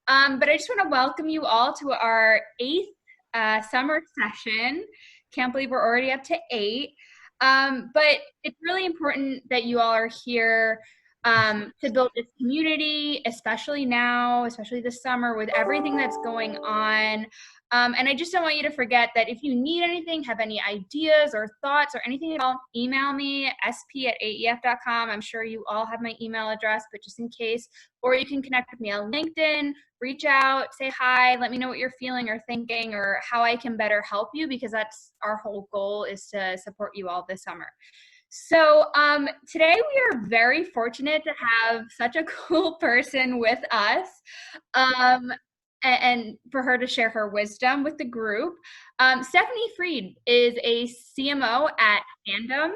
But I just want to welcome you all to our 8th summer session. Can't believe we're already up to 8. But it's really important that you all are here to build this community, especially now, especially this summer with everything that's going on. And I just don't want you to forget that if you need anything, have any ideas or thoughts or anything at all, email me, sp@aef.com. I'm sure you all have my email address, but just in case, or you can connect with me on LinkedIn, reach out, say hi, let me know what you're feeling or thinking or how I can better help you, because that's our whole goal, is to support you all this summer. So today we are very fortunate to have such a cool person with us. And for her to share her wisdom with the group. Stephanie Freed is a CMO at Fandom,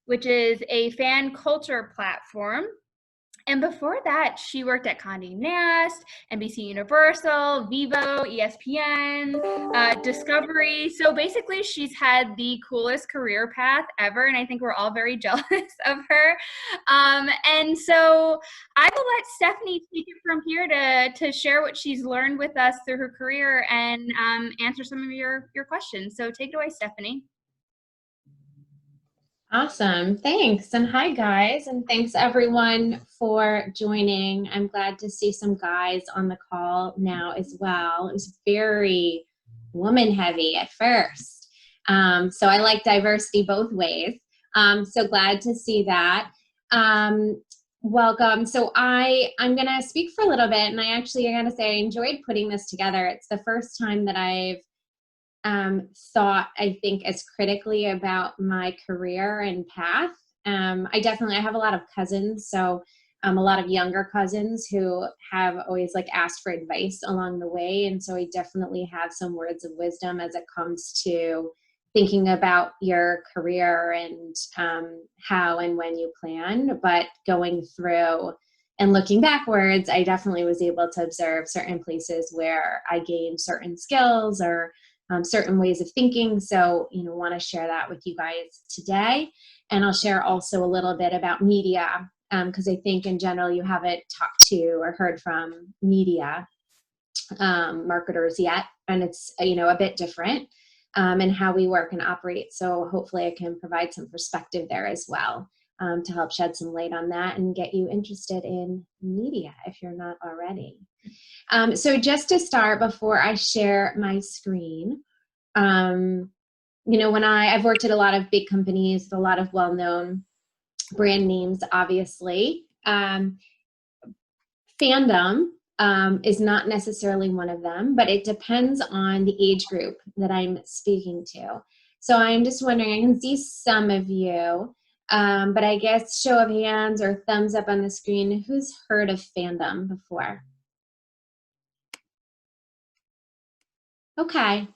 which is a fan culture platform. And before that, she worked at Condé Nast, NBC Universal, Vivo, ESPN, Discovery. So basically, she's had the coolest career path ever, and I think we're all very jealous of her. And so I will let Stephanie take it from here to share what she's learned with us through her career and answer some of your questions. So take it away, Stephanie. Awesome. Thanks. And hi, guys. And thanks, everyone, for joining. I'm glad to see some guys on the call now as well. It was very woman heavy at first. So I like diversity both ways. So glad to see that. Welcome. So I'm going to speak for a little bit. And I got to say, I enjoyed putting this together. It's the first time that I've thought, I think, as critically about my career and path. I have a lot of cousins, so a lot of younger cousins who have always asked for advice along the way. And so I definitely have some words of wisdom as it comes to thinking about your career and how and when you plan. But going through and looking backwards, I definitely was able to observe certain places where I gained certain skills or certain ways of thinking. So, want to share that with you guys today. And I'll share also a little bit about media, because I think in general you haven't talked to or heard from media marketers yet. And it's, a bit different in how we work and operate. So hopefully I can provide some perspective there as well to help shed some light on that and get you interested in media if you're not already. So just to start, before I share my screen, when I've worked at a lot of big companies, a lot of well-known brand names, obviously. Fandom is not necessarily one of them, but it depends on the age group that I'm speaking to. So I'm just wondering, I can see some of you, but I guess show of hands or thumbs up on the screen, who's heard of Fandom before? Okay,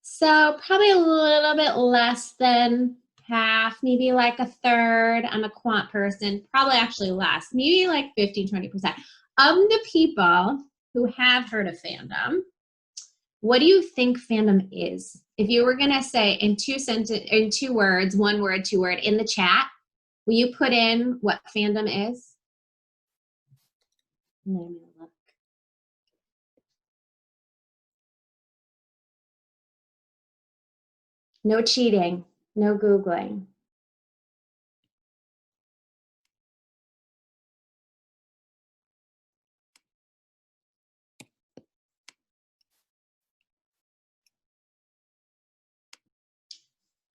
so probably a little bit less than half, maybe a third. I'm a quant person, probably actually less, maybe 15-20% of the people who have heard of Fandom. What do you think Fandom is? If you were gonna say in two words, one word, two word in the chat, will you put in what Fandom is? No cheating, no Googling.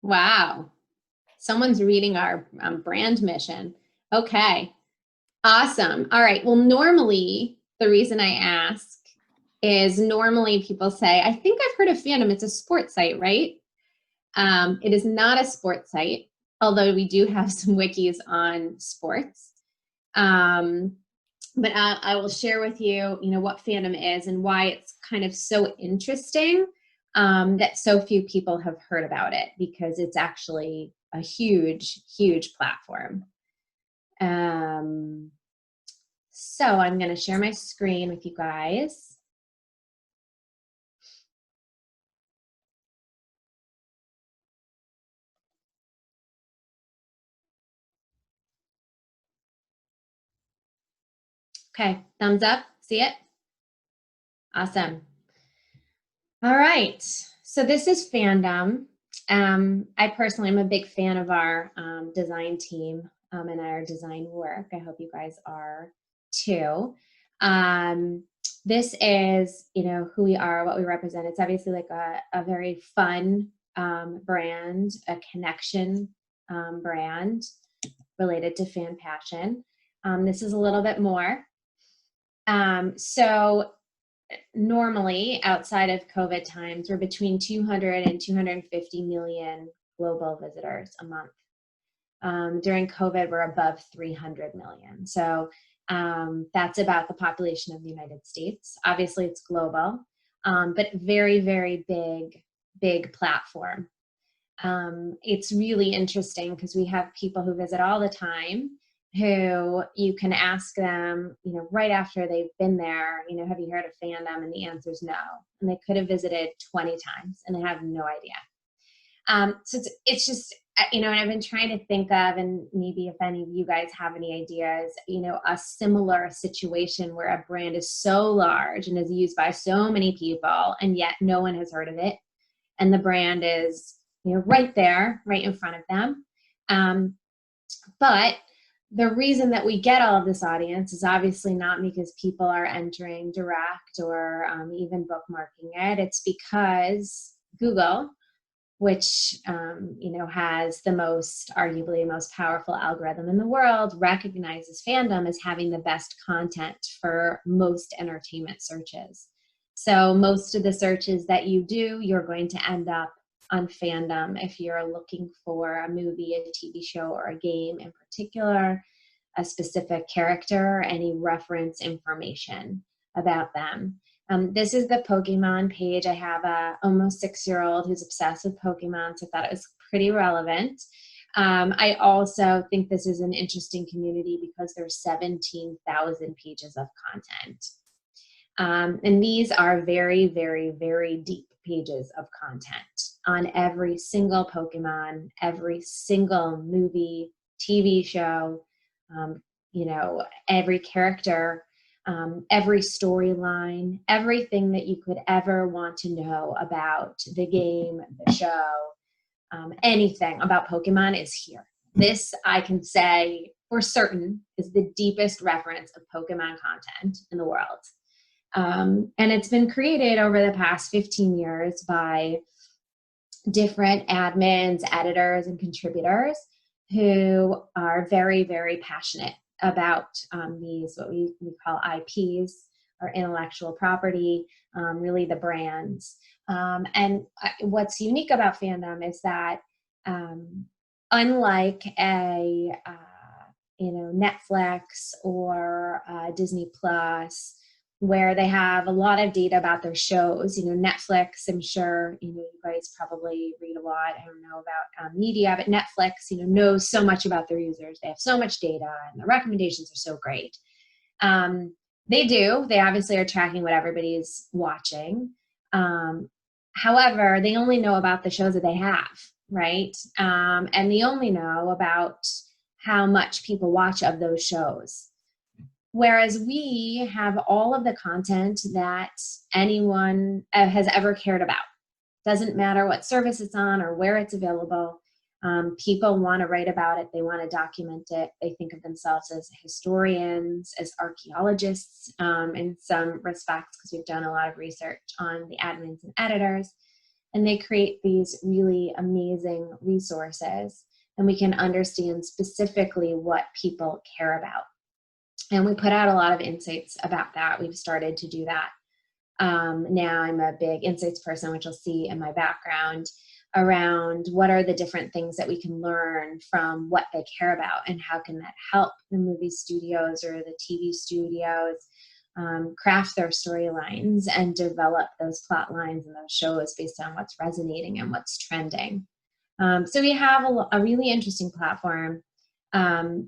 Wow. Someone's reading our brand mission. Okay. Awesome. All right. Well, normally the reason I ask is normally people say, I think I've heard of Fandom. It's a sports site, right? It is not a sports site, although we do have some wikis on sports. But I will share with you, what Fandom is and why it's kind of so interesting that so few people have heard about it, because it's actually a huge, huge platform. So I'm going to share my screen with you guys. Okay, thumbs up, see it? Awesome. All right. So this is fandom. I personally am a big fan of our design team and our design work. I hope you guys are too. This is, who we are, what we represent. It's obviously like a very fun brand, a connection brand related to fan passion. This is a little bit more. So normally outside of COVID times, we're between 200 and 250 million global visitors a month. During COVID, we're above 300 million. So that's about the population of the United States. Obviously, it's global, but very, very big platform. It's really interesting because we have people who visit all the time who you can ask them, right after they've been there, have you heard of fandom? And the answer is no. And they could have visited 20 times and they have no idea. So it's just, and I've been trying to think of, and maybe if any of you guys have any ideas, a similar situation where a brand is so large and is used by so many people and yet no one has heard of it. And the brand is, right there, right in front of them. But the reason that we get all of this audience is obviously not because people are entering direct or even bookmarking it. It's because Google, which has the arguably most powerful algorithm in the world, recognizes fandom as having the best content for most entertainment searches. So most of the searches that you do, you're going to end up on fandom if you're looking for a movie, a TV show, or a game in particular, a specific character, any reference information about them. This is the Pokemon page. I have a almost 6-year-old who's obsessed with Pokemon, so I thought it was pretty relevant. I also think this is an interesting community because there's 17,000 pages of content. And these are very, very, very deep pages of content on every single Pokemon, every single movie, TV show, every character, every storyline, everything that you could ever want to know about the game, the show, anything about Pokemon is here. This, I can say for certain, is the deepest reference of Pokemon content in the world. And it's been created over the past 15 years by different admins, editors, and contributors who are very, very passionate about these, what we call IPs, or intellectual property, really the brands. And what's unique about fandom is that unlike a Netflix or Disney Plus, where they have a lot of data about their shows. Netflix, I'm sure, you guys probably read a lot, I don't know about media, but Netflix, knows so much about their users. They have so much data and the recommendations are so great. They obviously are tracking what everybody's watching. However, they only know about the shows that they have, right? And they only know about how much people watch of those shows. Whereas we have all of the content that anyone has ever cared about. Doesn't matter what service it's on or where it's available. People want to write about it. They want to document it. They think of themselves as historians, as archaeologists in some respects, because we've done a lot of research on the admins and editors. And they create these really amazing resources. And we can understand specifically what people care about. And we put out a lot of insights about that. We've started to do that. Now I'm a big insights person, which you'll see in my background, around what are the different things that we can learn from what they care about and how can that help the movie studios or the TV studios craft their storylines and develop those plot lines and those shows based on what's resonating and what's trending. So we have a really interesting platform.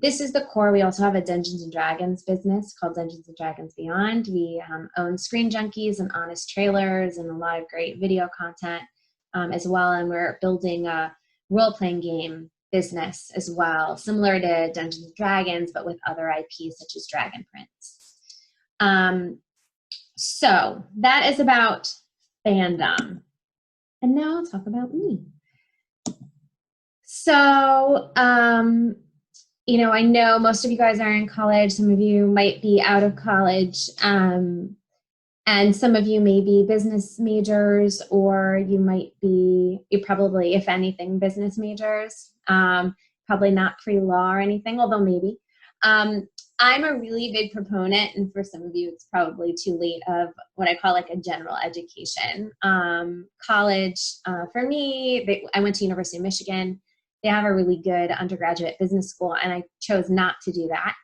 This is the core. We also have a Dungeons and Dragons business called Dungeons and Dragons Beyond. We own Screen Junkies and Honest Trailers and a lot of great video content as well. And we're building a role-playing game business as well, similar to Dungeons and Dragons, but with other IPs such as Dragon Prince. So that is about fandom. And now I'll talk about me. So, I know most of you guys are in college. Some of you might be out of college. And some of you may be business majors, or you probably, if anything, business majors. Probably not pre-law or anything, although maybe. I'm a really big proponent, and for some of you, it's probably too late, of what I call like a general education. College, for me, I went to University of Michigan. They have a really good undergraduate business school, and I chose not to do that,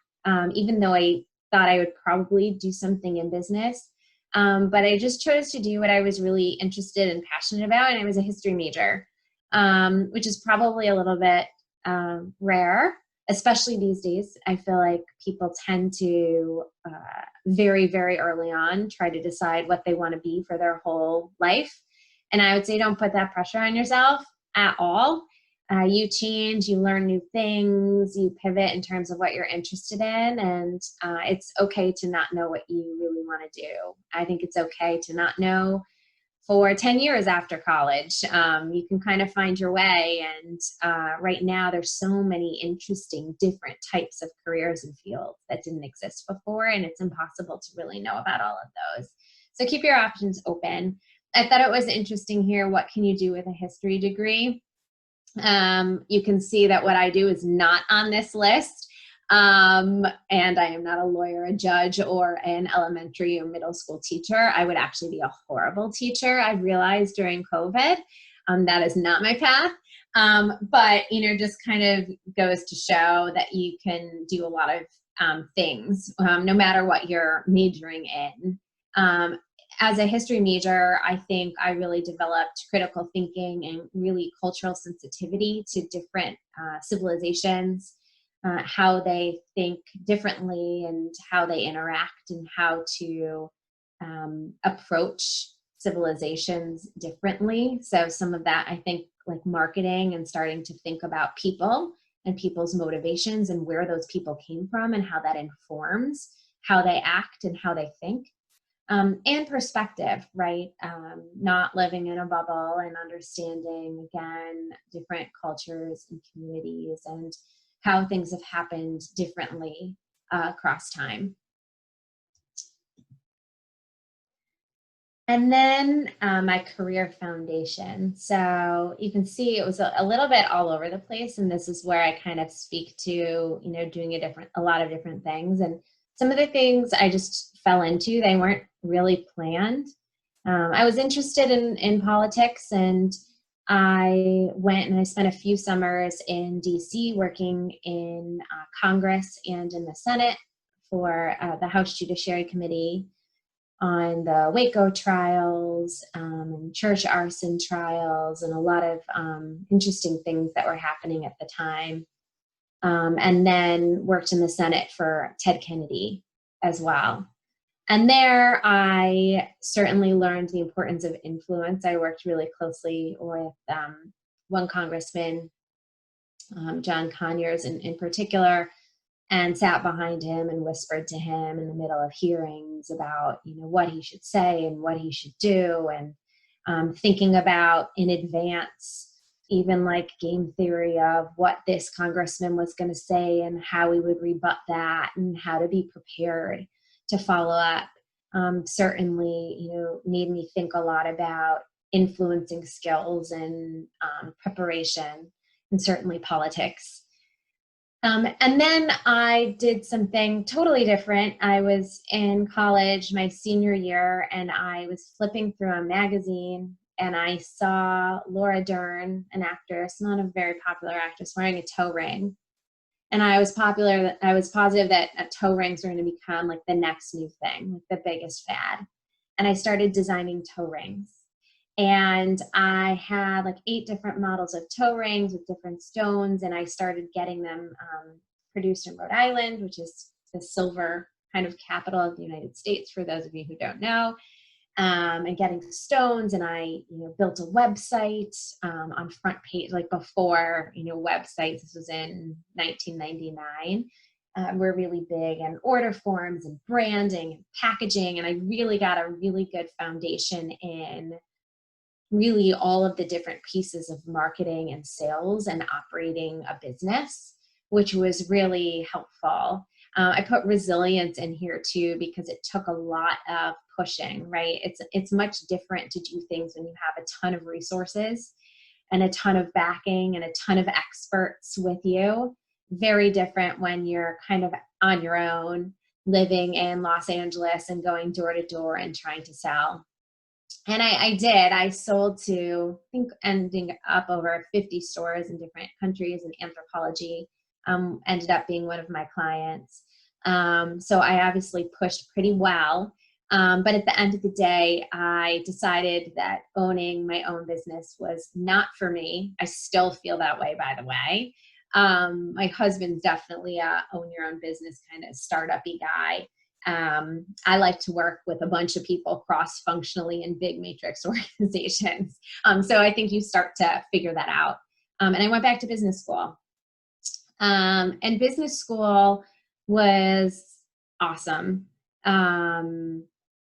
even though I thought I would probably do something in business. But I just chose to do what I was really interested and passionate about, and I was a history major, which is probably a little bit rare, especially these days. I feel like people tend to very, very early on try to decide what they want to be for their whole life. And I would say don't put that pressure on yourself at all. You change, you learn new things, you pivot in terms of what you're interested in, and it's okay to not know what you really want to do. I think it's okay to not know for 10 years after college. You can kind of find your way, and right now there's so many interesting different types of careers and fields that didn't exist before, and it's impossible to really know about all of those. So keep your options open. I thought it was interesting here, what can you do with a history degree? You can see that what I do is not on this list. And I am not a lawyer, a judge, or an elementary or middle school teacher. I would actually be a horrible teacher. I realized during COVID, that is not my path. But, just kind of goes to show that you can do a lot of things, no matter what you're majoring in. As a history major, I think I really developed critical thinking and really cultural sensitivity to different civilizations, how they think differently and how they interact, and how to approach civilizations differently. So some of that, I think, like marketing and starting to think about people and people's motivations and where those people came from and how that informs how they act and how they think. And perspective, right? Not living in a bubble, and understanding, again, different cultures and communities and how things have happened differently across time. And then my career foundation. So you can see it was a little bit all over the place. And this is where I kind of speak to, doing a lot of different things. And some of the things I just fell into, they weren't really planned. I was interested in politics, and I went and I spent a few summers in DC working in Congress and in the Senate for the House Judiciary Committee on the Waco trials, and church arson trials, and a lot of interesting things that were happening at the time. And then worked in the Senate for Ted Kennedy as well. And there I certainly learned the importance of influence. I worked really closely with one congressman, John Conyers in particular, and sat behind him and whispered to him in the middle of hearings about, what he should say and what he should do, and thinking about in advance, even like game theory of what this congressman was going to say and how we would rebut that and how to be prepared to follow up. Certainly, made me think a lot about influencing skills and preparation, and certainly politics. And then I did something totally different. I was in college my senior year, and I was flipping through a magazine, and I saw Laura Dern, an actress, not a very popular actress, wearing a toe ring. And I was positive that toe rings were going to become like the next new thing, like the biggest fad. And I started designing toe rings. And I had like 8 different models of toe rings with different stones, and I started getting them produced in Rhode Island, which is the silver kind of capital of the United States, for those of you who don't know, and getting stones. And I built a website on front page, like before websites. This was in 1999. were really big, and order forms and branding and packaging. And I really got a really good foundation in really all of the different pieces of marketing and sales and operating a business, which was really helpful. I put resilience in here too, because it took a lot of pushing, right? It's much different to do things when you have a ton of resources and a ton of backing and a ton of experts with you. Very different when you're kind of on your own, living in Los Angeles and going door to door and trying to sell. And I did. I sold to, I think, ending up over 50 stores in different countries, and Anthropology ended up being one of my clients. So I obviously pushed pretty well. But at the end of the day, I decided that owning my own business was not for me. I still feel that way, by the way. My husband's definitely a own your own business kind of startup-y guy. I like to work with a bunch of people cross-functionally in big matrix organizations. So I think you start to figure that out. And I went back to business school. And business school was awesome.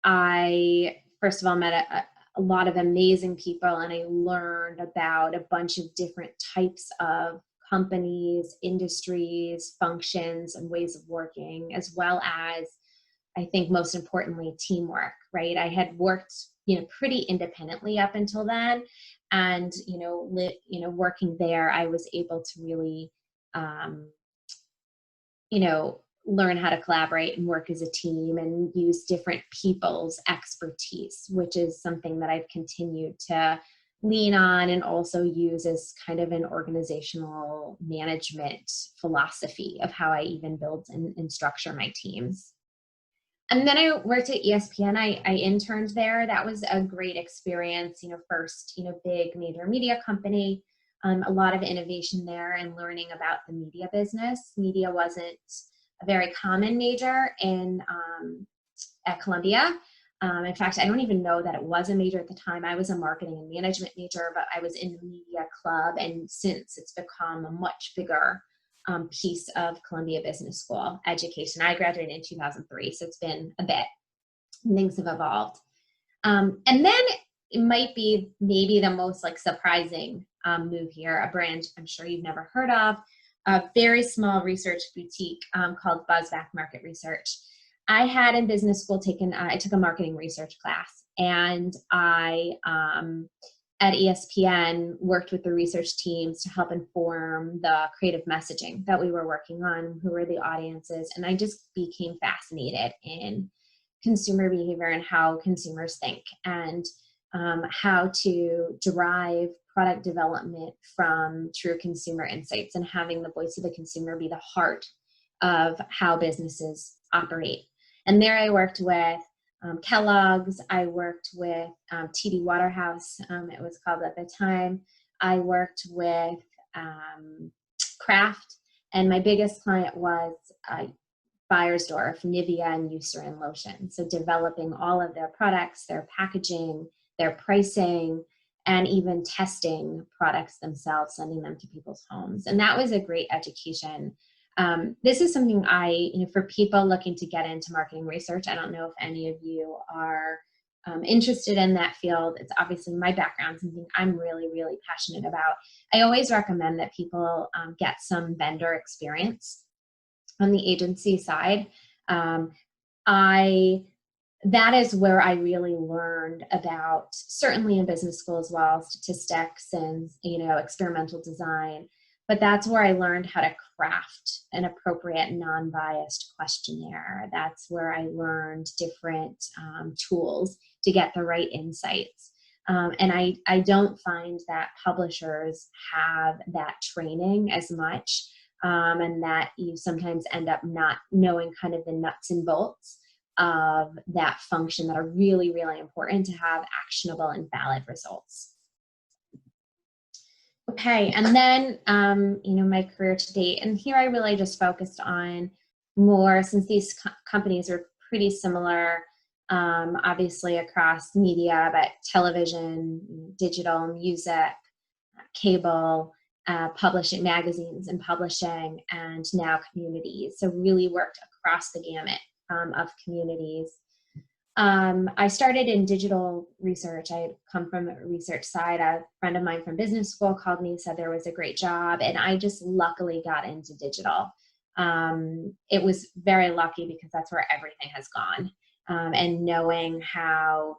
I, first of all, met a lot of amazing people, and I learned about a bunch of different types of companies, industries, functions, and ways of working, as well as, I think most importantly, teamwork, right? I had worked, pretty independently up until then. And, working there, I was able to really, learn how to collaborate and work as a team and use different people's expertise, which is something that I've continued to lean on and also use as kind of an organizational management philosophy of how I even build and structure my teams. And then I worked at ESPN. I interned there. That was a great experience. First, big major media company, a lot of innovation there and learning about the media business. Media wasn't a very common major at Columbia. In fact, I don't even know that it was a major at the time. I was a marketing and management major, but I was in the media club. And since it's become a much bigger piece of Columbia Business School education. I graduated in 2003, so it's been a bit. Things have evolved. And then it might be maybe the most surprising move here, a brand I'm sure you've never heard of, a very small research boutique called Buzzback Market Research. I had in business school I took a marketing research class, and I at ESPN worked with the research teams to help inform the creative messaging that we were working on, who were the audiences. And I just became fascinated in consumer behavior and how consumers think, and how to derive product development from true consumer insights, and having the voice of the consumer be the heart of how businesses operate. And there I worked with Kellogg's. I worked with TD Waterhouse, it was called at the time. I worked with Kraft, and my biggest client was Beiersdorf, Nivea, and Eucerin lotion. So developing all of their products, their packaging, their pricing, and even testing products themselves, sending them to people's homes. And that was a great education. This is something for people looking to get into marketing research, I don't know if any of you are interested in that field. It's obviously my background, something I'm really, really passionate about. I always recommend that people get some vendor experience on the agency side. That is where I really learned about, certainly in business school as well, statistics and, experimental design. But that's where I learned how to craft an appropriate non-biased questionnaire. That's where I learned different tools to get the right insights. And I don't find that publishers have that training as much, and that you sometimes end up not knowing kind of the nuts and bolts of that function that are really, really important to have actionable and valid results. Okay, and then, my career to date, and here I really just focused on more, since these companies are pretty similar, obviously across media, but television, digital, music, cable, publishing magazines and publishing, and now communities. So really worked across the gamut of communities. I started in digital research. I had come from a research side. A friend of mine from business school called me, said there was a great job, and I just luckily got into digital. It was very lucky because that's where everything has gone. And knowing how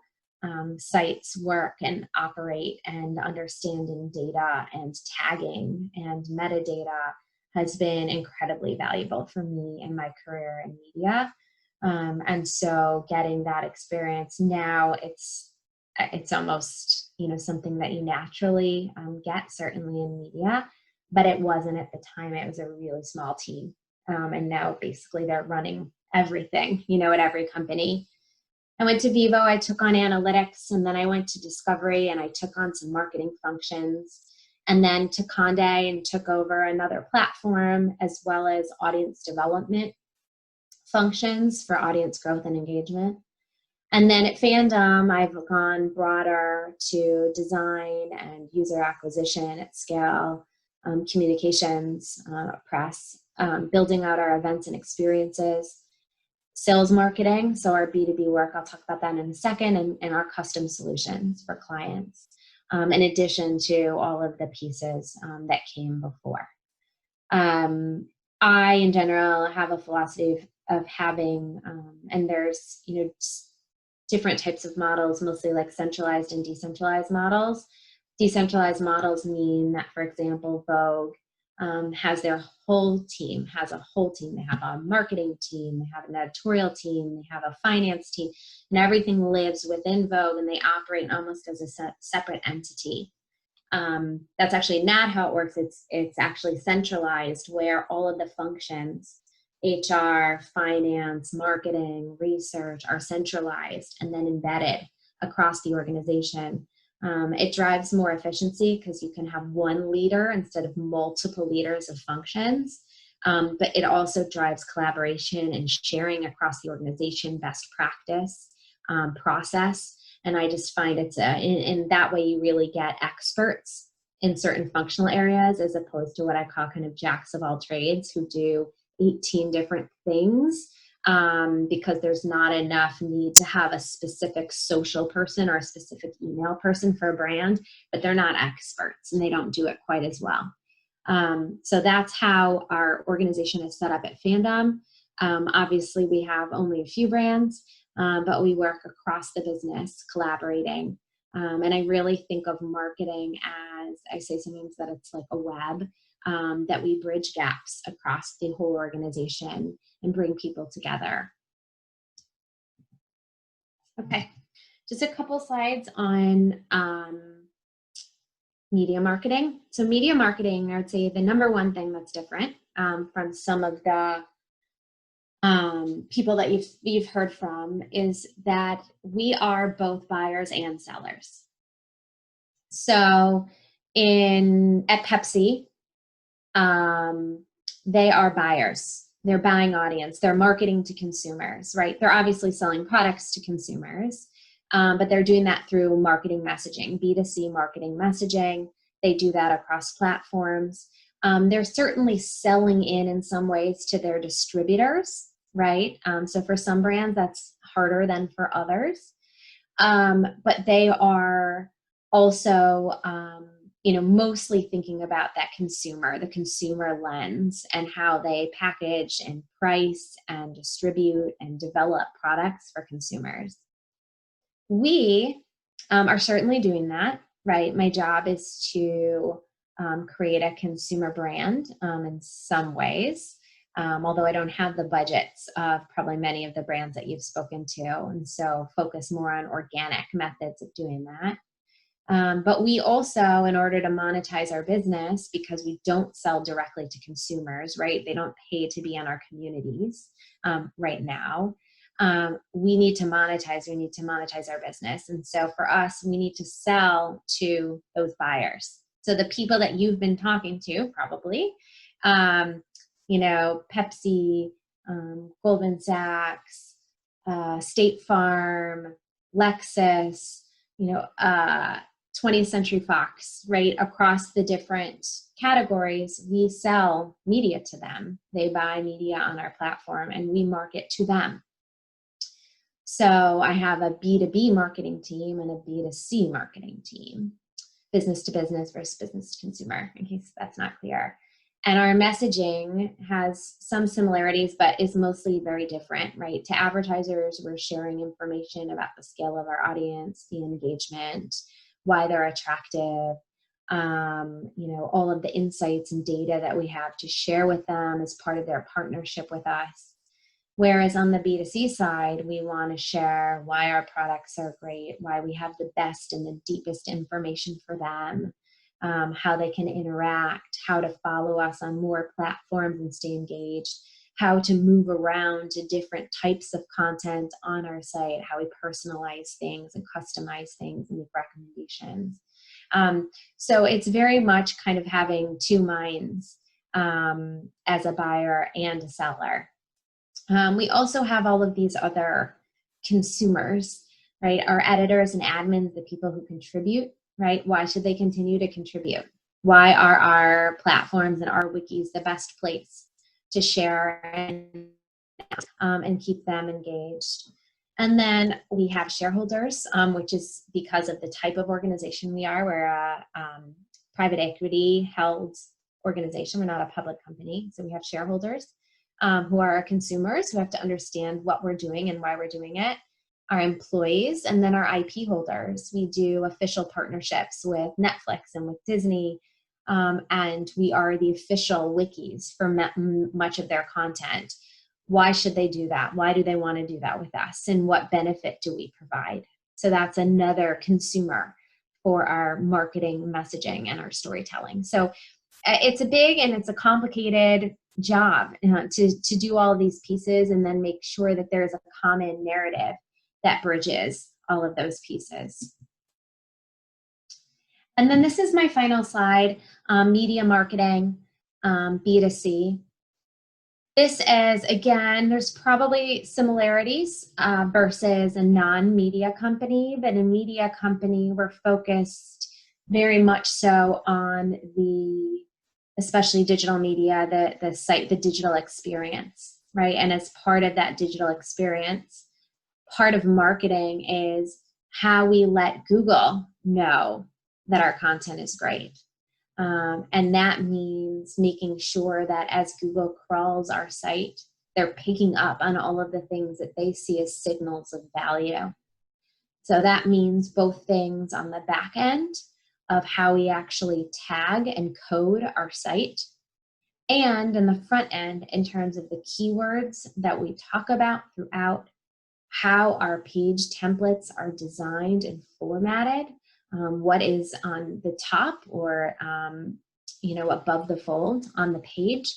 sites work and operate, and understanding data and tagging and metadata has been incredibly valuable for me in my career in media. And so getting that experience now, it's almost, something that you naturally get, certainly in media, but it wasn't at the time. It was a really small team. And now basically they're running everything, at every company. I went to Vivo, I took on analytics, and then I went to Discovery and I took on some marketing functions, and then to Conde and took over another platform as well as audience development functions for audience growth and engagement. And then at Fandom, I've gone broader to design and user acquisition at scale, communications, press, building out our events and experiences, sales marketing, so our B2B work, I'll talk about that in a second, and our custom solutions for clients, in addition to all of the pieces that came before. I, in general, have a philosophy of having, and there's, different types of models, mostly like centralized and decentralized models. Decentralized models mean that, for example, Vogue has a whole team. They have a marketing team, they have an editorial team, they have a finance team, and everything lives within Vogue, and they operate almost as a separate entity. That's actually not how it works. It's actually centralized, where all of the functions, HR, finance, marketing, research, are centralized and then embedded across the organization. It drives more efficiency because you can have one leader instead of multiple leaders of functions. But it also drives collaboration and sharing across the organization, best practice, process. And I just find it's in that way you really get experts in certain functional areas, as opposed to what I call kind of jacks of all trades who do 18 different things, because there's not enough need to have a specific social person or a specific email person for a brand, but they're not experts and they don't do it quite as well. So that's how our organization is set up at Fandom. Obviously, we have only a few brands, but we work across the business collaborating. And I really think of marketing as, I say sometimes that it's like a web, that we bridge gaps across the whole organization and bring people together. Okay, just a couple slides on media marketing. So media marketing, I would say the number one thing that's different from some of the people that you've heard from is that we are both buyers and sellers. So at Pepsi, they are buyers. They're buying audience. They're marketing to consumers, right? They're obviously selling products to consumers, but they're doing that through marketing messaging, B2C marketing messaging. They do that across platforms. They're certainly selling in some ways to their distributors, right? So for some brands, that's harder than for others. But they are also, mostly thinking about that the consumer lens, and how they package and price and distribute and develop products for consumers. We are certainly doing that, right? My job is to create a consumer brand in some ways, although I don't have the budgets of probably many of the brands that you've spoken to, and so focus more on organic methods of doing that. But we also, in order to monetize our business, because we don't sell directly to consumers, right? They don't pay to be in our communities right now. We need to monetize our business. And so for us, we need to sell to those buyers. So the people that you've been talking to, probably, Pepsi, Goldman Sachs, State Farm, Lexus, 20th Century Fox, right? Across the different categories, we sell media to them. They buy media on our platform and we market to them. So I have a B2B marketing team and a B2C marketing team, business to business versus business to consumer, in case that's not clear. And our messaging has some similarities, but is mostly very different, right? To advertisers, we're sharing information about the scale of our audience, the engagement, why they're attractive, all of the insights and data that we have to share with them as part of their partnership with us. Whereas on the B2C side, we want to share why our products are great, why we have the best and the deepest information for them, how they can interact, how to follow us on more platforms and stay engaged, how to move around to different types of content on our site, how we personalize things and customize things and make recommendations. So it's very much kind of having two minds as a buyer and a seller. We also have all of these other consumers, right? Our editors and admins, the people who contribute, right? Why should they continue to contribute? Why are our platforms and our wikis the best place to share and keep them engaged? And then we have shareholders, which is because of the type of organization we are. We're a private equity held organization. We're not a public company. So we have shareholders who are our consumers who have to understand what we're doing and why we're doing it. Our employees, and then our IP holders. We do official partnerships with Netflix and with Disney, and we are the official wikis for much of their content. Why should they do that? Why do they want to do that with us? And what benefit do we provide? So that's another consumer for our marketing, messaging, and our storytelling. So it's a big and it's a complicated job to do all of these pieces and then make sure that there's a common narrative that bridges all of those pieces. And then this is my final slide, media marketing, B2C. This is, again, there's probably similarities versus a non-media company, but in a media company, we're focused very much so on especially digital media, the site, the digital experience, right? And as part of that digital experience, part of marketing is how we let Google know that our content is great. And that means making sure that as Google crawls our site, they're picking up on all of the things that they see as signals of value. So that means both things on the back end of how we actually tag and code our site, and in the front end in terms of the keywords that we talk about throughout, how our page templates are designed and formatted, what is on the top or above the fold on the page.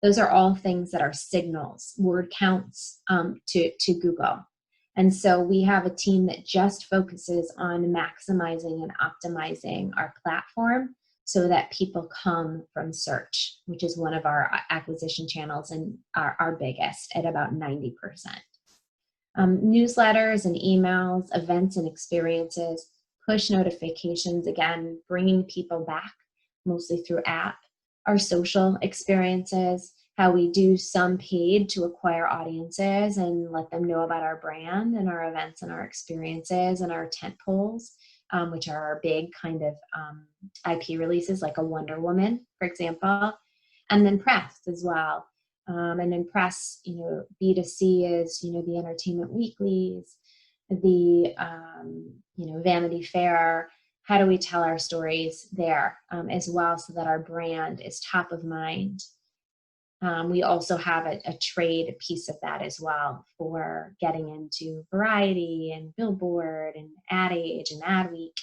Those are all things that are signals, word counts to Google. And so we have a team that just focuses on maximizing and optimizing our platform so that people come from search, which is one of our acquisition channels and our biggest at about 90%. Newsletters and emails, events and experiences, push notifications, again, bringing people back, mostly through app, our social experiences, how we do some paid to acquire audiences and let them know about our brand and our events and our experiences and our tent poles, which are our big kind of IP releases like a Wonder Woman, for example, and then press as well. And in press, B2C is, the entertainment weeklies, the, Vanity Fair. How do we tell our stories there as well so that our brand is top of mind? We also have a trade piece of that as well for getting into Variety and Billboard and Ad Age and Adweek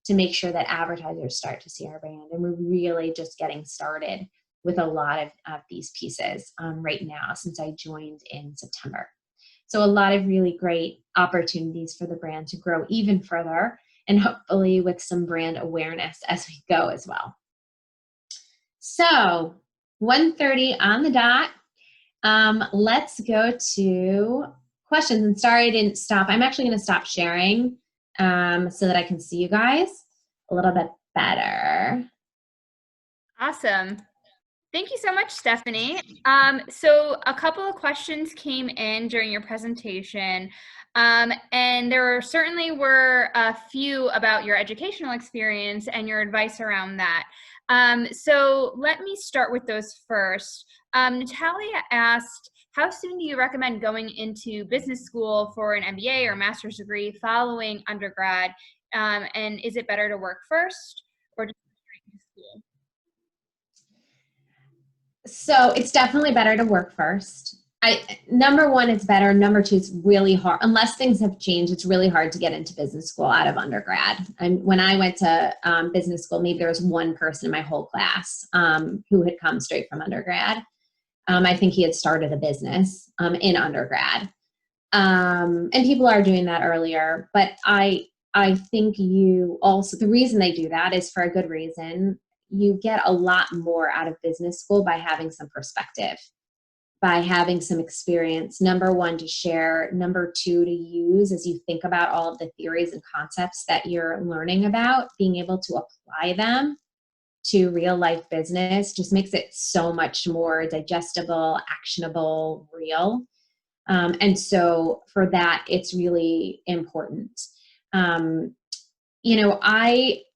to make sure that advertisers start to see our brand. And we're really just getting started with a lot of these pieces right now since I joined in September. So a lot of really great opportunities for the brand to grow even further and hopefully with some brand awareness as we go as well. So 1:30 on the dot. Let's go to questions. And sorry I didn't stop. I'm actually going to stop sharing so that I can see you guys. a little bit better. Awesome. Thank you so much, Stephanie. So a couple of questions came in during your presentation, and there certainly were a few about your educational experience and your advice around that. So let me start with those first. Natalia asked, how soon do you recommend going into business school for an MBA or master's degree following undergrad? And is it better to work first or just straight into school? So it's definitely better to work first. Number one, it's better. Number two, it's really hard. Unless things have changed, it's really hard to get into business school out of undergrad. And when I went to business school, maybe there was one person in my whole class who had come straight from undergrad. I think he had started a business in undergrad. And people are doing that earlier. But I think you also, the reason they do that is for a good reason. You get a lot more out of business school by having some perspective, by having some experience. Number one, to share. Number two, to use as you think about all of the theories and concepts that you're learning about, being able to apply them to real life business just makes it so much more digestible, actionable, real. And so for that, it's really important.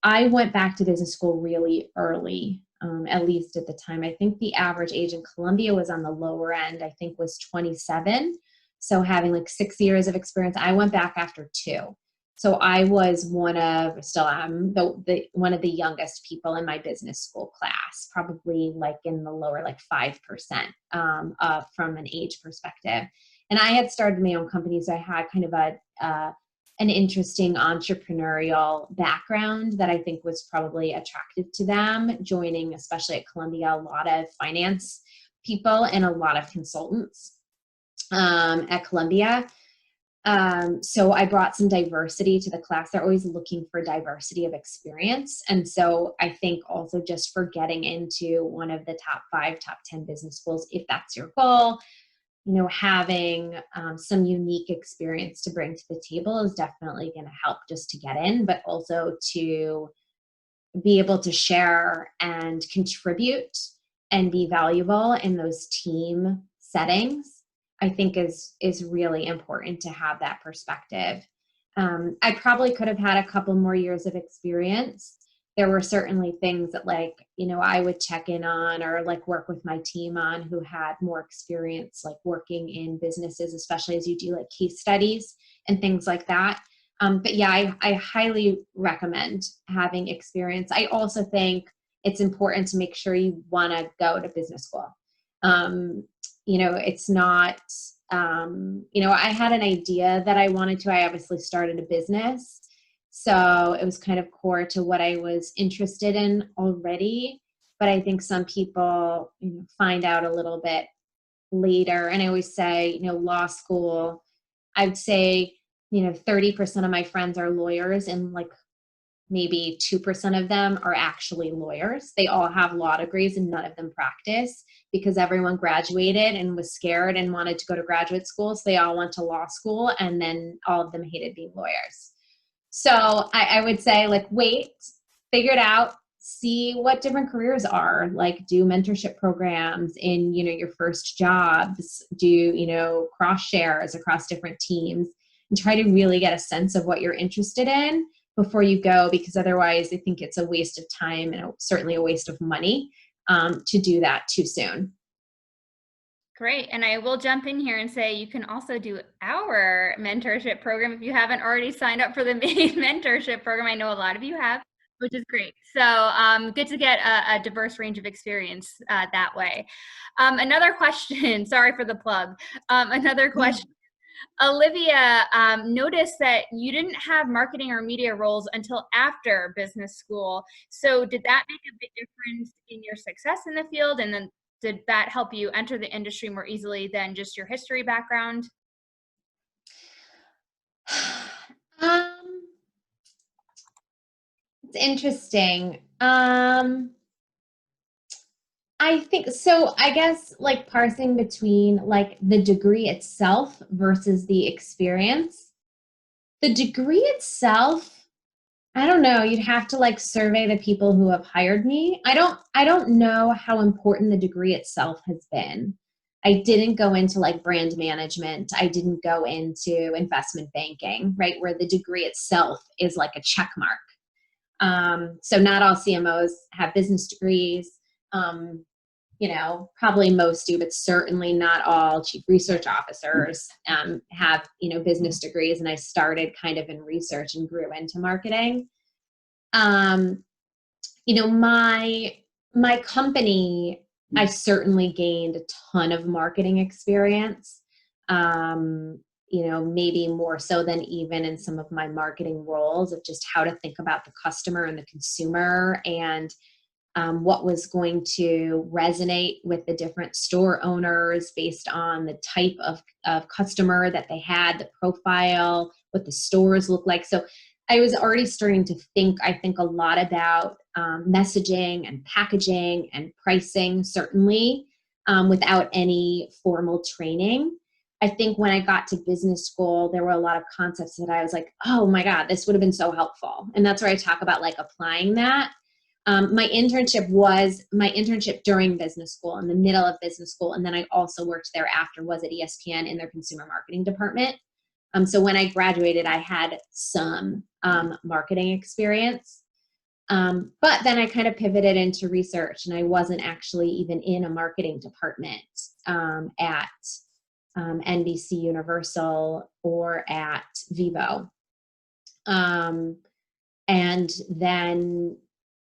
I went back to business school really early, at least at the time. I think the average age in Columbia was on the lower end, I think was 27. So having like 6 years of experience, I went back after 2. So I was still am one of the youngest people in my business school class, probably like in the lower, like 5% from an age perspective. And I had started my own company, so I had kind of an interesting entrepreneurial background that I think was probably attractive to them, joining, especially at Columbia, a lot of finance people and a lot of consultants at Columbia. So I brought some diversity to the class. They're always looking for diversity of experience. And so I think also just for getting into one of the top 5, top 10 business schools, if that's your goal, having some unique experience to bring to the table is definitely going to help just to get in, but also to be able to share and contribute and be valuable in those team settings, I think is really important to have that perspective. I probably could have had a couple more years of experience. There were certainly things that I would check in on or work with my team on who had more experience working in businesses, especially as you do case studies and things like that. But yeah, I highly recommend having experience. I also think it's important to make sure you want to go to business school. It's not, I had an idea that I wanted to. I obviously started a business. So it was kind of core to what I was interested in already. But I think some people find out a little bit later. And I always say, law school, I'd say, 30% of my friends are lawyers and maybe 2% of them are actually lawyers. They all have law degrees and none of them practice because everyone graduated and was scared and wanted to go to graduate school. So they all went to law school and then all of them hated being lawyers. So I would say wait, figure it out, see what different careers are, do mentorship programs in, your first jobs, do, cross shares across different teams and try to really get a sense of what you're interested in before you go, because otherwise I think it's a waste of time and certainly a waste of money to do that too soon. Great. And I will jump in here and say you can also do our mentorship program if you haven't already signed up for the main mentorship program. I know a lot of you have, which is great. So good to get a diverse range of experience that way. Another question, sorry for the plug. Another question. Olivia noticed that you didn't have marketing or media roles until after business school. So did that make a big difference in your success in the field? And then did that help you enter the industry more easily than just your history background? It's interesting. I think so. I guess parsing between the degree itself versus the experience. The degree itself, I don't know. You'd have to like survey the people who have hired me. I don't know how important the degree itself has been. I didn't go into like brand management. I didn't go into investment banking, right? Where the degree itself is like a check mark. So not all CMOs have business degrees. Um, probably most do, but certainly not all chief research officers have, business degrees. And I started kind of in research and grew into marketing. Um, my company, I certainly gained a ton of marketing experience. Um, maybe more so than even in some of my marketing roles of just how to think about the customer and the consumer and what was going to resonate with the different store owners based on the type of customer that they had, the profile, what the stores look like. So I was already starting to think, I think a lot about messaging and packaging and pricing, certainly without any formal training. I think when I got to business school, there were a lot of concepts that I was like, oh my God, this would have been so helpful. And that's where I talk about like applying that. My internship during business school, in the middle of business school, and then I also worked there after, was at ESPN in their consumer marketing department. So when I graduated, I had some marketing experience. But then I kind of pivoted into research, and I wasn't actually even in a marketing department at NBC Universal or at Vivo. And then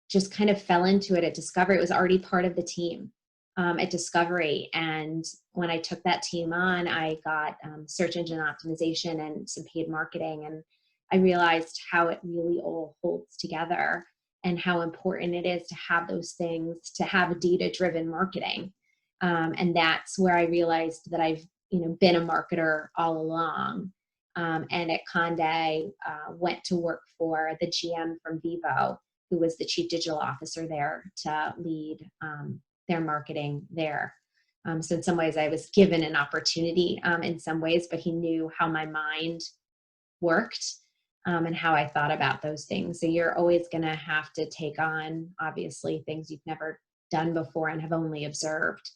just kind of fell into it at Discovery. It was already part of the team at Discovery. And when I took that team on, I got search engine optimization and some paid marketing. And I realized how it really all holds together and how important it is to have those things, to have data-driven marketing. And that's where I realized that I've been a marketer all along. And at Conde, went to work for the GM from Vivo, who was the chief digital officer there, to lead their marketing there. So in some ways I was given an opportunity in some ways, but he knew how my mind worked and how I thought about those things. So you're always going to have to take on, obviously, things you've never done before and have only observed.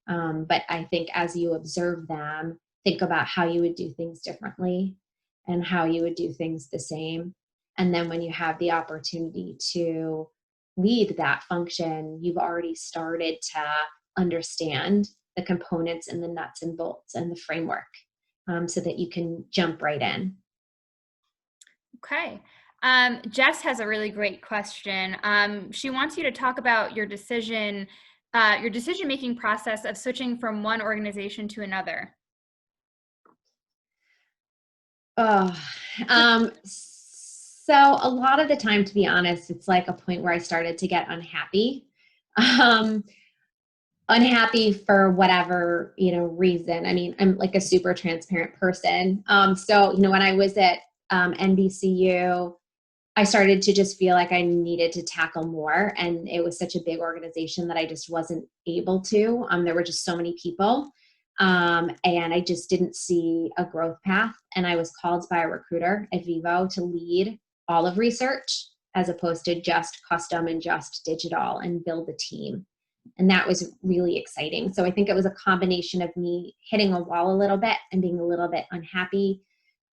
But I think as you observe them, think about how you would do things differently and how you would do things the same. And then when you have the opportunity to lead that function, you've already started to understand the components and the nuts and bolts and the framework so that you can jump right in. Okay. Jess has a really great question. She wants you to talk about your decision-making process of switching from one organization to another. Oh, so a lot of the time, to be honest, it's like a point where I started to get unhappy. Unhappy for whatever, reason. I mean, I'm like a super transparent person. So, when I was at NBCU, I started to just feel like I needed to tackle more. And it was such a big organization that I just wasn't able to. There were just so many people. And I just didn't see a growth path. And I was called by a recruiter at Vivo to lead all of research as opposed to just custom and just digital and build a team. And that was really exciting. So I think it was a combination of me hitting a wall a little bit and being a little bit unhappy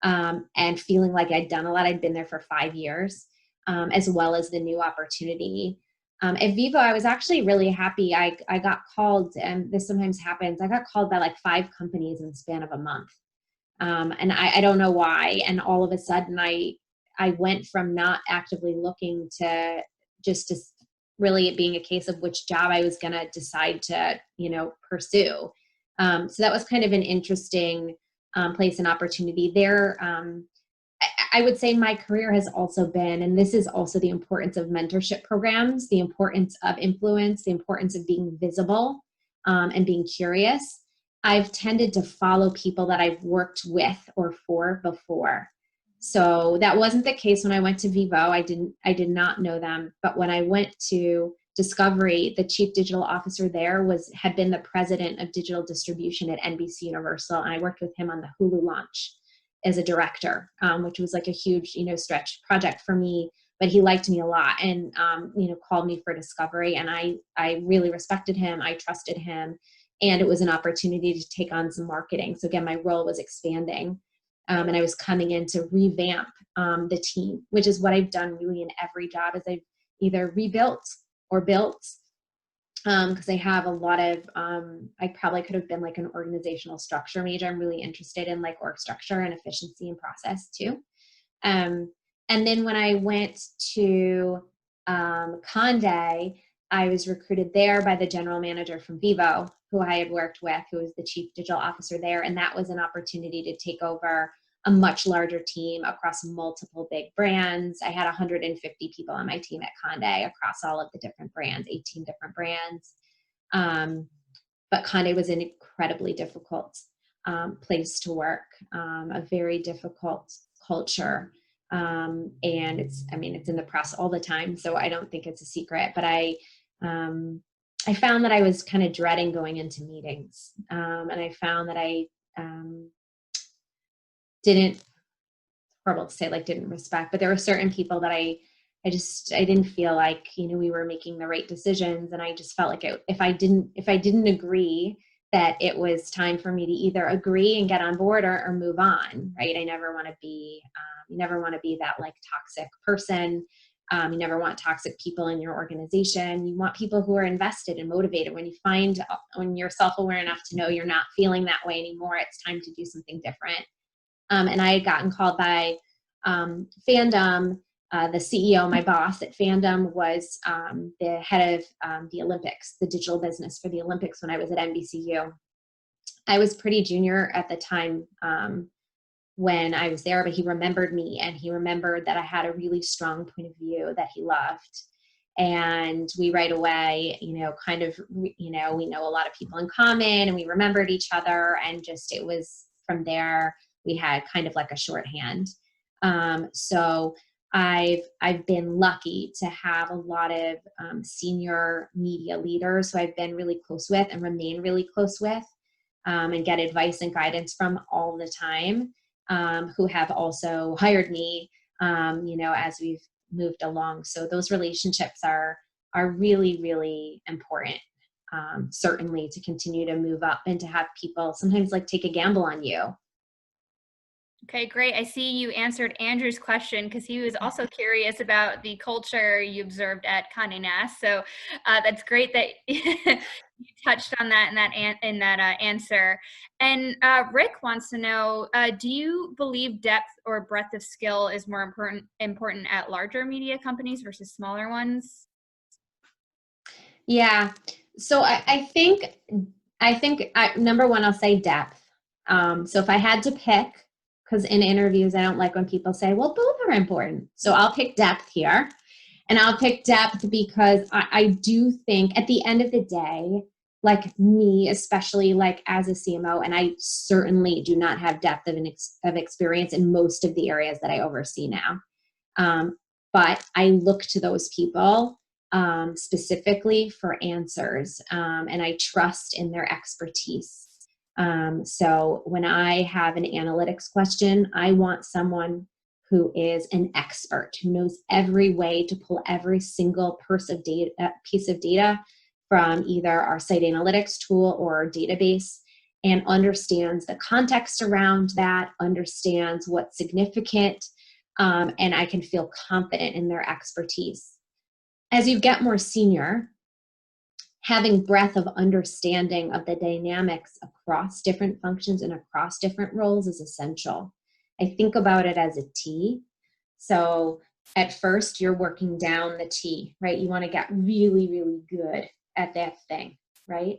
and feeling like I'd done a lot. I'd been there for 5 years, as well as the new opportunity. At Vivo, I was actually really happy. I got called, and this sometimes happens, I got called by like 5 companies in the span of a month. And I don't know why. And all of a sudden I went from not actively looking to just to really it being a case of which job I was going to decide to, pursue. So that was kind of an interesting place and opportunity there. I would say my career has also been, and this is also the importance of mentorship programs, the importance of influence, the importance of being visible and being curious. I've tended to follow people that I've worked with or for before. So that wasn't the case when I went to Vivo. I did not know them. But when I went to Discovery, the chief digital officer there had been the president of digital distribution at NBC Universal. And I worked with him on the Hulu launch as a director, which was like a huge, stretch project for me. but he liked me a lot and, called me for discovery. And I really respected him. I trusted him. And it was an opportunity to take on some marketing. So again, my role was expanding. And I was coming in to revamp the team, which is what I've done really in every job, is I've either rebuilt or built, because I have a lot of, I probably could have been like an organizational structure major. I'm really interested in like org structure and efficiency and process too. And then when I went to Conde, I was recruited there by the general manager from Vivo, who I had worked with, who was the chief digital officer there. And that was an opportunity to take over a much larger team across multiple big brands. I had 150 people on my team at Conde across all of the different brands, 18 different brands. But Conde was an incredibly difficult place to work, a very difficult culture. And it's in the press all the time, so I don't think it's a secret, but I found that I was kind of dreading going into meetings. And I found that I didn't, horrible to say, like didn't respect, but there were certain people that I didn't feel like, we were making the right decisions. And I just felt like if I didn't agree, that it was time for me to either agree and get on board or move on, right? I never want to be, you never want to be that like toxic person. You never want toxic people in your organization. You want people who are invested and motivated. When you're self-aware enough to know you're not feeling that way anymore, it's time to do something different. And I had gotten called by Fandom. The CEO, my boss at Fandom, was the head of the Olympics, the digital business for the Olympics when I was at NBCU. I was pretty junior at the time when I was there, but he remembered me, and he remembered that I had a really strong point of view that he loved. And we right away, we know a lot of people in common, and we remembered each other, and just it was from there we had kind of like a shorthand. So I've been lucky to have a lot of senior media leaders who I've been really close with and remain really close with, and get advice and guidance from all the time, who have also hired me, as we've moved along. So those relationships are really, really important, certainly to continue to move up and to have people sometimes like take a gamble on you. Okay, great. I see you answered Andrew's question because he was also curious about the culture you observed at Condé Nast. So that's great that you touched on that in that answer. And Rick wants to know: do you believe depth or breadth of skill is more important at larger media companies versus smaller ones? Yeah. So I think number one, I'll say depth. So if I had to pick, because in interviews, I don't like when people say, well, both are important. So I'll pick depth here. And I'll pick depth because I do think at the end of the day, like me, especially like as a CMO, and I certainly do not have depth of experience in most of the areas that I oversee now. But I look to those people specifically for answers, and I trust in their expertise. So when I have an analytics question, I want someone who is an expert, who knows every way to pull every single piece of data from either our site analytics tool or our database, and understands the context around that, understands what's significant, and I can feel confident in their expertise. As you get more senior, having breadth of understanding of the dynamics across different functions and across different roles is essential. I think about it as a T. So at first you're working down the T, right? You want to get really, really good at that thing, right?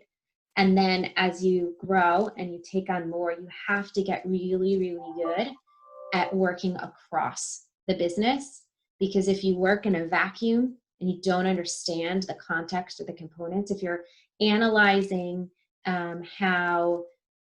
And then as you grow and you take on more, you have to get really, really good at working across the business. Because if you work in a vacuum and you don't understand the context or the components, if you're analyzing how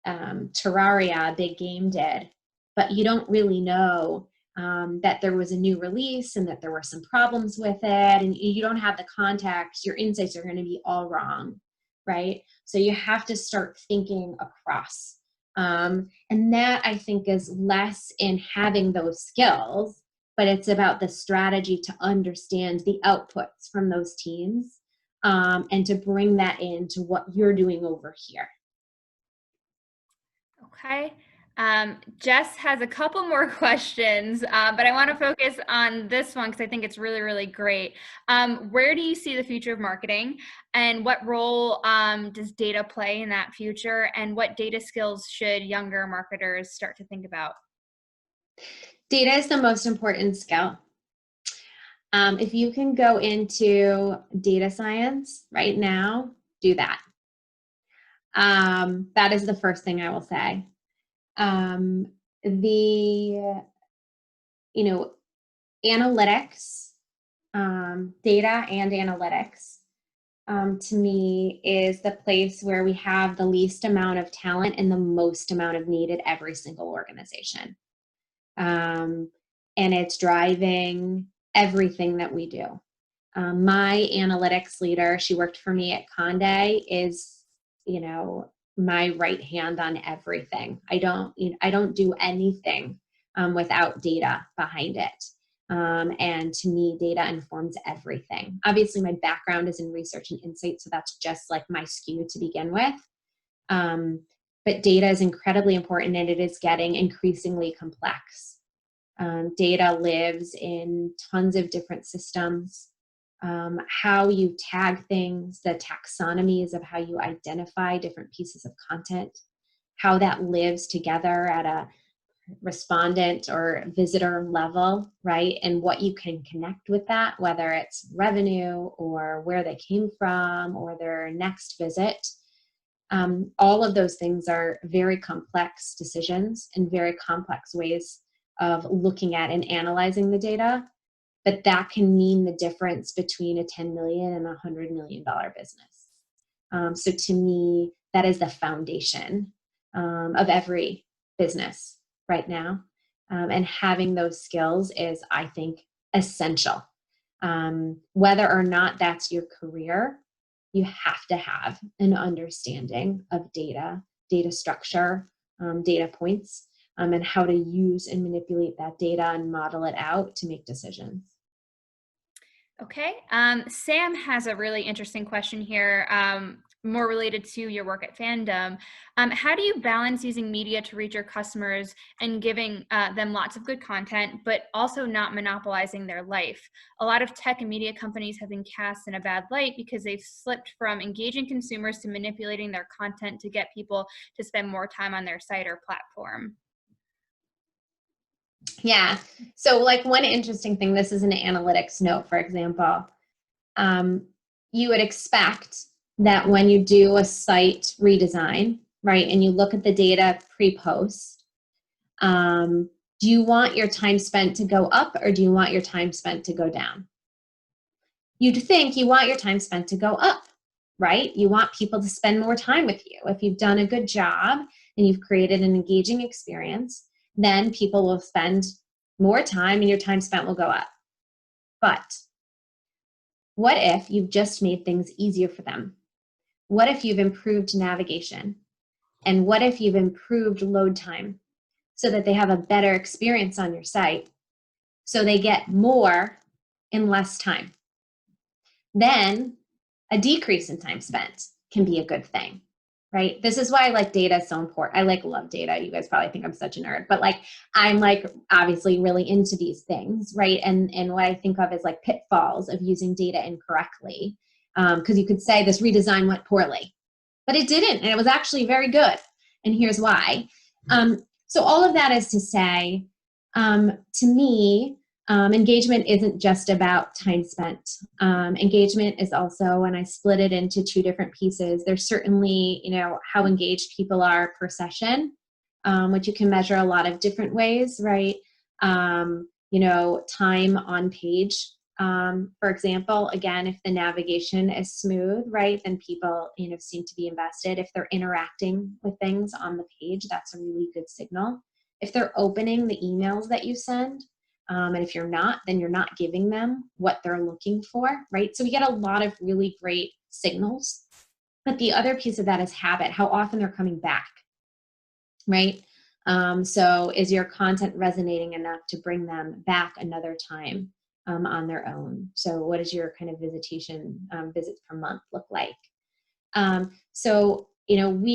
Terraria Big Game did, but you don't really know that there was a new release and that there were some problems with it, and you don't have the context, your insights are going to be all wrong, right? So you have to start thinking across. And that, I think, is less in having those skills but it's about the strategy to understand the outputs from those teams, and to bring that into what you're doing over here. Okay. Jess has a couple more questions, but I want to focus on this one because I think it's really, really great. Where do you see the future of marketing, and what role does data play in that future, and what data skills should younger marketers start to think about? Data is the most important skill. If you can go into data science right now, do that. That is the first thing I will say. The analytics, data and analytics, to me is the place where we have the least amount of talent and the most amount of need at every single organization. And it's driving everything that we do. My analytics leader, she worked for me at Condé, is, my right hand on everything. I don't do anything without data behind it. And to me, data informs everything. Obviously, my background is in research and insight, so that's just like my skew to begin with. But data is incredibly important, and it is getting increasingly complex. Data lives in tons of different systems. How you tag things, the taxonomies of how you identify different pieces of content, how that lives together at a respondent or visitor level, right? And what you can connect with that, whether it's revenue or where they came from or their next visit. All of those things are very complex decisions and very complex ways of looking at and analyzing the data. But that can mean the difference between a $10 million and a $100 million business. So to me, that is the foundation of every business right now. And having those skills is, I think, essential. Whether or not that's your career, you have to have an understanding of data structure, data points, and how to use and manipulate that data and model it out to make decisions. Okay. Sam has a really interesting question here, more related to your work at Fandom. How do you balance using media to reach your customers and giving them lots of good content, but also not monopolizing their life? A lot of tech and media companies have been cast in a bad light because they've slipped from engaging consumers to manipulating their content to get people to spend more time on their site or platform. Yeah. So like one interesting thing, this is an analytics note, for example. You would expect that when you do a site redesign, right, and you look at the data pre-post, do you want your time spent to go up or do you want your time spent to go down? You'd think you want your time spent to go up, right? You want people to spend more time with you. If you've done a good job and you've created an engaging experience, then people will spend more time and your time spent will go up. But what if you've just made things easier for them? What if you've improved navigation? And what if you've improved load time so that they have a better experience on your site, so they get more in less time? Then a decrease in time spent can be a good thing, right? This is why data is so important. I love data. You guys probably think I'm such a nerd, but I'm obviously really into these things, right? And what I think of is pitfalls of using data incorrectly. Because you could say this redesign went poorly, but it didn't, and it was actually very good. And here's why. So all of that is to say, to me, engagement isn't just about time spent. Engagement is also, and I split it into two different pieces. There's certainly, how engaged people are per session, which you can measure a lot of different ways, right? Time on page. For example, again, if the navigation is smooth, right, then people, seem to be invested. If they're interacting with things on the page, that's a really good signal. If they're opening the emails that you send, and if you're not, then you're not giving them what they're looking for, right? So we get a lot of really great signals. But the other piece of that is habit, how often they're coming back, right? So is your content resonating enough to bring them back another time on their own? So what does your kind of visits per month look like? So, and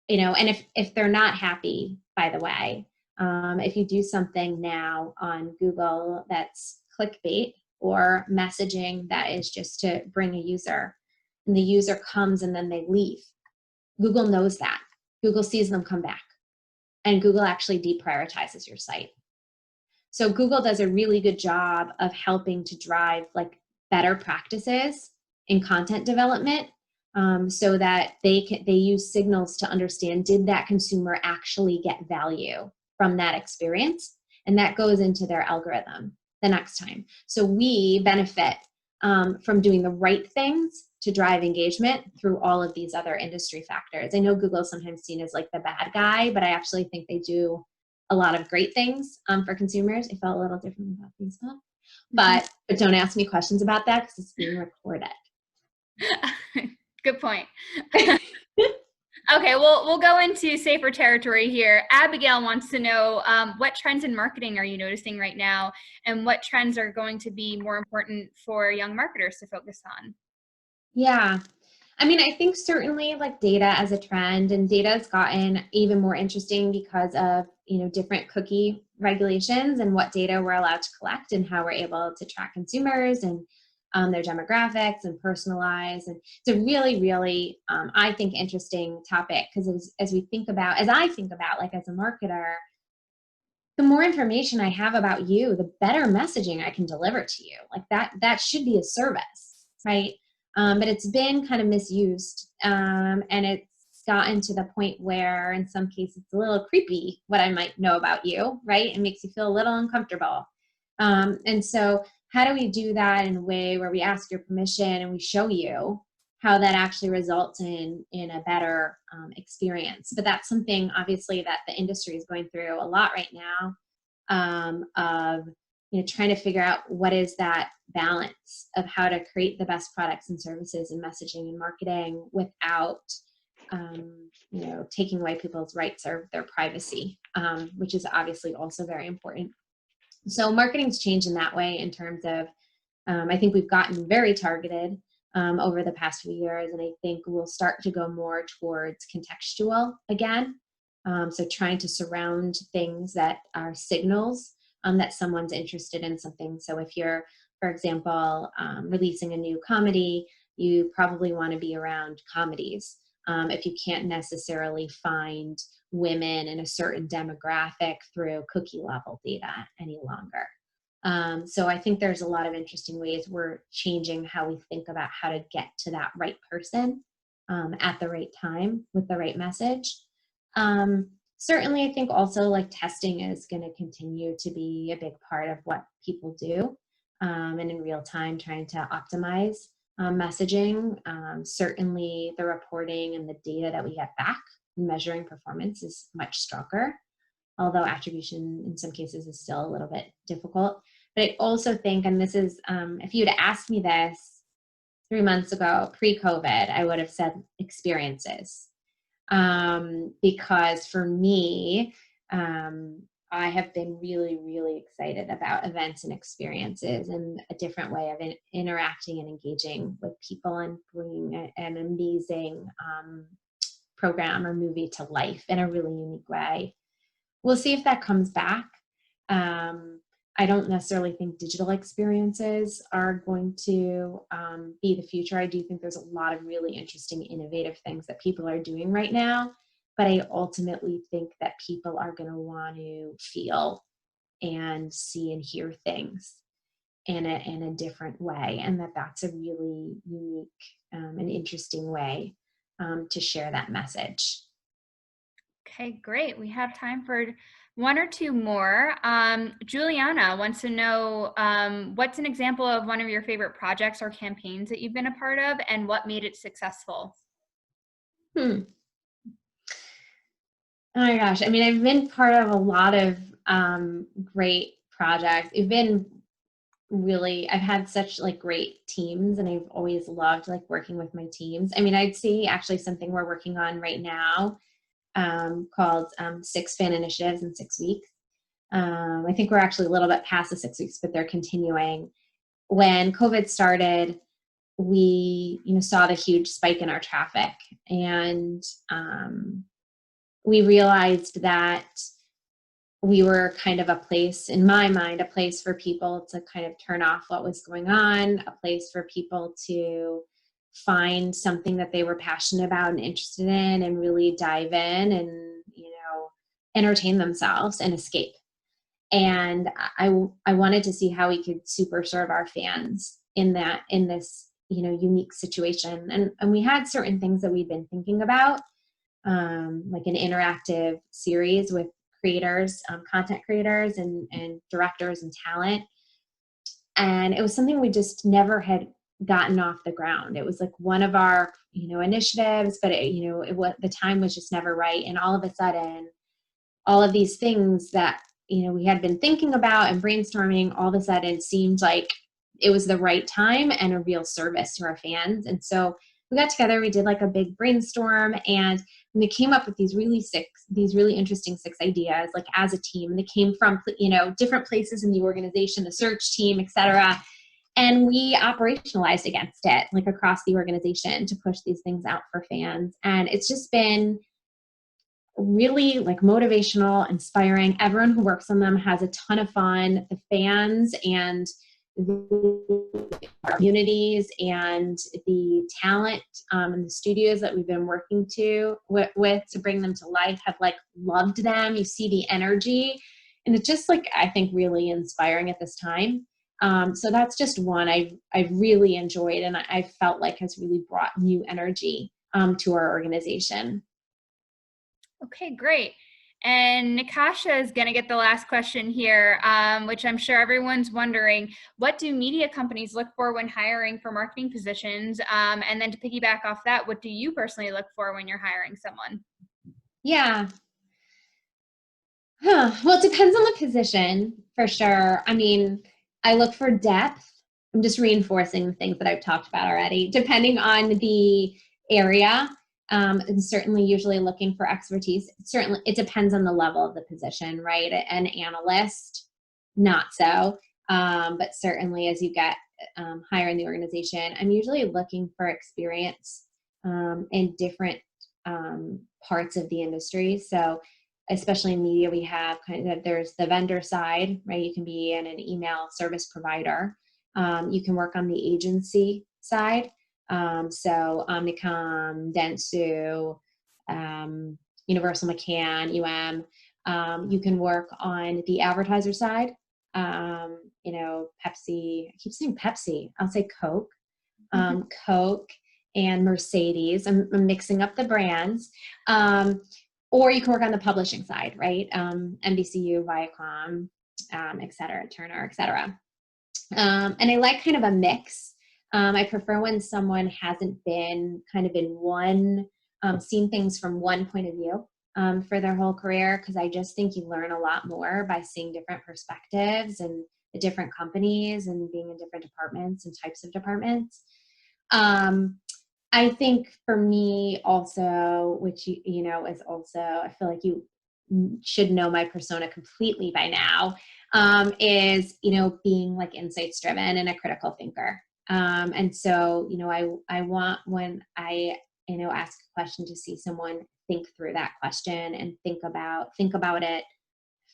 if they're not happy, by the way, if you do something now on Google that's clickbait or messaging that is just to bring a user, and the user comes and then they leave, Google knows that. Google sees them come back, and Google actually deprioritizes your site. So Google does a really good job of helping to drive like better practices in content development, so that they use signals to understand, did that consumer actually get value from that experience? And that goes into their algorithm the next time. So we benefit from doing the right things to drive engagement through all of these other industry factors. I know Google is sometimes seen as like the bad guy, but I actually think they do a lot of great things for consumers. I felt a little differently about Facebook, but don't ask me questions about that because it's being recorded. Good point. Okay, we'll go into safer territory here. Abigail wants to know, what trends in marketing are you noticing right now, and what trends are going to be more important for young marketers to focus on? Yeah. I mean, I think certainly like data as a trend, and data has gotten even more interesting because of, different cookie regulations and what data we're allowed to collect and how we're able to track consumers and their demographics and personalize. And it's a really, really, I think, interesting topic, because as I think about, like as a marketer, the more information I have about you, the better messaging I can deliver to you. Like that should be a service, right? But it's been kind of misused, and it's gotten to the point where in some cases it's a little creepy what I might know about you, right? It makes you feel a little uncomfortable. And so how do we do that in a way where we ask your permission and we show you how that actually results in a better experience? But that's something obviously that the industry is going through a lot right now, of trying to figure out what is that balance of how to create the best products and services and messaging and marketing without taking away people's rights or their privacy, which is obviously also very important. So marketing's changed in that way in terms of, I think we've gotten very targeted over the past few years, and I think we'll start to go more towards contextual again. So trying to surround things that are signals that someone's interested in something. So if you're, for example, releasing a new comedy, you probably want to be around comedies. If you can't necessarily find women in a certain demographic through cookie level data any longer. So I think there's a lot of interesting ways we're changing how we think about how to get to that right person at the right time with the right message. Certainly, I think also like testing is going to continue to be a big part of what people do, and in real time trying to optimize messaging. Certainly, the reporting and the data that we get back measuring performance is much stronger, although attribution in some cases is still a little bit difficult. But I also think, and this is, if you had asked me this 3 months ago, pre-COVID, I would have said experiences. Because for me, I have been really, really excited about events and experiences and a different way of interacting and engaging with people and bringing an amazing program or movie to life in a really unique way. We'll see if that comes back. I don't necessarily think digital experiences are going to be the future. I do think there's a lot of really interesting, innovative things that people are doing right now, but I ultimately think that people are going to want to feel and see and hear things in a different way, and that's a really unique and interesting way to share that message. Okay, great. We have time for one or two more. Juliana wants to know, what's an example of one of your favorite projects or campaigns that you've been a part of, and what made it successful? Oh my gosh. I mean, I've been part of a lot of great projects. I've had such like great teams, and I've always loved like working with my teams. I mean, I'd say actually something we're working on right now called 6 fan initiatives in 6 weeks. I think we're actually a little bit past the 6 weeks, but they're continuing. When COVID started, we saw the huge spike in our traffic, and we realized that we were kind of a place, in my mind, a place for people to kind of turn off what was going on, a place for people to find something that they were passionate about and interested in and really dive in and entertain themselves and escape. And I wanted to see how we could super serve our fans in this unique situation. And we had certain things that we'd been thinking about, like an interactive series with creators, content creators and directors and talent. And it was something we just never had gotten off the ground. It was like one of our, initiatives, but the time was just never right. And all of a sudden, all of these things that, we had been thinking about and brainstorming, all of a sudden seemed like it was the right time and a real service to our fans. And so we got together, we did like a big brainstorm, and we came up with these really interesting 6 ideas, like as a team. And they came from, different places in the organization, the search team, et cetera. And we operationalized against it, like across the organization, to push these things out for fans. And it's just been really like motivational, inspiring. Everyone who works on them has a ton of fun. The fans and the communities and the talent and the studios that we've been working with to bring them to life have like loved them. You see the energy, and it's just like, I think, really inspiring at this time. So that's just one I've really enjoyed, and I felt like has really brought new energy to our organization. Okay, great. And Natasha is going to get the last question here, which I'm sure everyone's wondering. What do media companies look for when hiring for marketing positions? And then to piggyback off that, what do you personally look for when you're hiring someone? Yeah. Well, it depends on the position, for sure. I mean, I look for depth. I'm just reinforcing the things that I've talked about already. Depending on the area, and certainly usually looking for expertise. Certainly, it depends on the level of the position, right? An analyst, not so. But certainly as you get higher in the organization, I'm usually looking for experience in different parts of the industry. So especially in media, we have there's the vendor side, right? You can be in an email service provider. You can work on the agency side. So Omnicom, Dentsu, Universal McCann, you can work on the advertiser side. Pepsi, I keep saying Pepsi, I'll say Coke, Coke and Mercedes. I'm mixing up the brands. Or you can work on the publishing side, right? NBCU, Viacom, et cetera, Turner, et cetera. And I like kind of a mix. I prefer when someone hasn't been kind of in one, seen things from one point of view for their whole career, because I just think you learn a lot more by seeing different perspectives and the different companies and being in different departments and types of departments. I think for me also, which is also, I feel like you should know my persona completely by now, is being like insights driven and a critical thinker. And so I want, when I ask a question, to see someone think through that question and think about it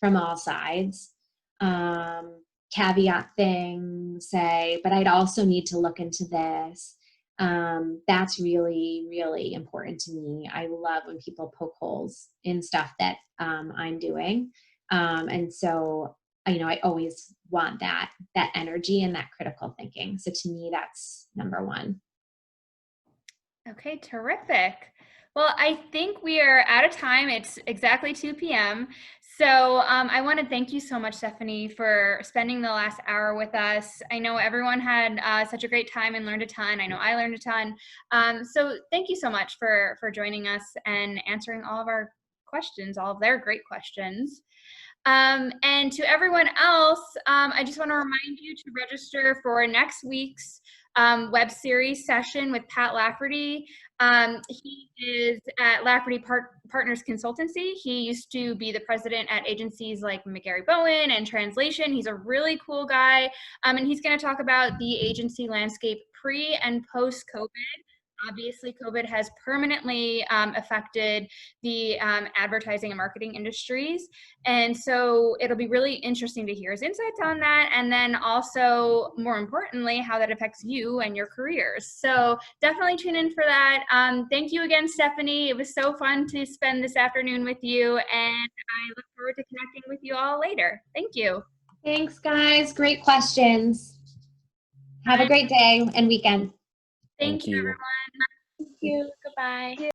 from all sides. Caveat things, say, but I'd also need to look into this. That's really, really important to me. I love when people poke holes in stuff that I'm doing. And so, I always want that energy and that critical thinking. So to me, that's number one. Okay, terrific. Well, I think we are out of time. It's exactly 2 p.m. So I want to thank you so much, Stephanie, for spending the last hour with us. I know everyone had such a great time and learned a ton. I know I learned a ton. So thank you so much for joining us and answering all of our questions, all of their great questions. And to everyone else, I just want to remind you to register for next week's web series session with Pat Lafferty. He is at Lafferty Partners Consultancy. He used to be the president at agencies like McGarry Bowen and Translation. He's a really cool guy. And he's going to talk about the agency landscape pre and post COVID. Obviously, COVID has permanently affected the advertising and marketing industries. And so it'll be really interesting to hear his insights on that. And then also, more importantly, how that affects you and your careers. So definitely tune in for that. Thank you again, Stephanie. It was so fun to spend this afternoon with you. And I look forward to connecting with you all later. Thank you. Thanks, guys. Great questions. Have a great day and weekend. Thank you, everyone. Thank you. Goodbye.